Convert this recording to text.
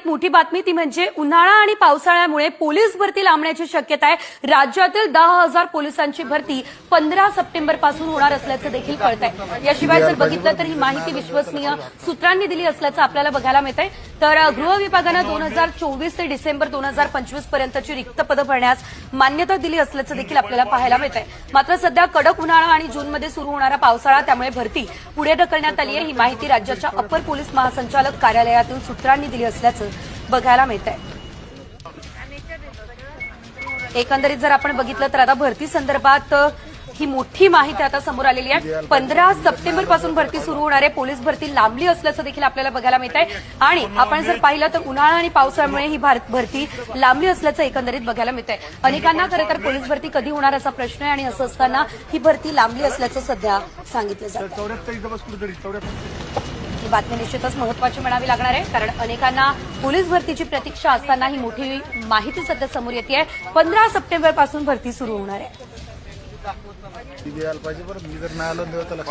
एक मोठी बातमी ती म्हणजे उन्हाळा आणि पावसाळ्यामुळे पोलीस भरती लांबण्याची शक्यता आहे। राज्यातील 10,000 पोलिसांची भरती 15 सप्टेंबर पासून होणार असल्याचं देखील कळतंय। याशिवाय जर बघितलं तर ही माहिती विश्वसनीय सूत्रांनी दिली असल्याचं आपल्याला बघायला मिळतंय। तर गृह विभागानं 2024 ते डिसेंबर 2025 पर्यंतची रिक्त पदं भरण्यास मान्यता दिली असल्याचं देखील आपल्याला पाहायला मिळतंय। मात्र सध्या कडक उन्हाळा आणि जूनमध्ये सुरू होणारा पावसाळा त्यामुळे भरती पुढे ढकलण्यात आली आहे। ही माहिती राज्याच्या अपर पोलीस महासंचालक कार्यालयातील सूत्रांनी दिली असल्याचं बघायला मिळतंय। एकंदरीत जर आपण बघितलं तर आता भरती संदर्भात ही मोठी माहिती आता समोर आलेली आहे। 15 सप्टेंबर पासून भरती सुरू होणार आहे। पोलीस भरती लांबली असल्याचं देखील आपल्याला बघायला मिळत आहे आणि आपण जर पाहिलं तर उन्हाळा आणि पावसाळ्यामुळे ही भरती लांबली असल्याचं एकंदरीत बघायला मिळत आहे। अनेकांना खरं तर पोलीस भरती कधी होणार असा प्रश्न आहे आणि असं असताना ही भरती लांबली असल्याचं सध्या सांगितलं जातं। ही बातमी निश्चितच महत्वाची म्हणावी लागणार आहे, कारण अनेकांना पोलीस भरतीची प्रतीक्षा असताना ही मोठी माहिती सध्या समोर येते। 15 सप्टेंबर पासून भरती सुरू होणार आहे। द्यायला पाहिजे बरं, मी जर नाही आलो त्याला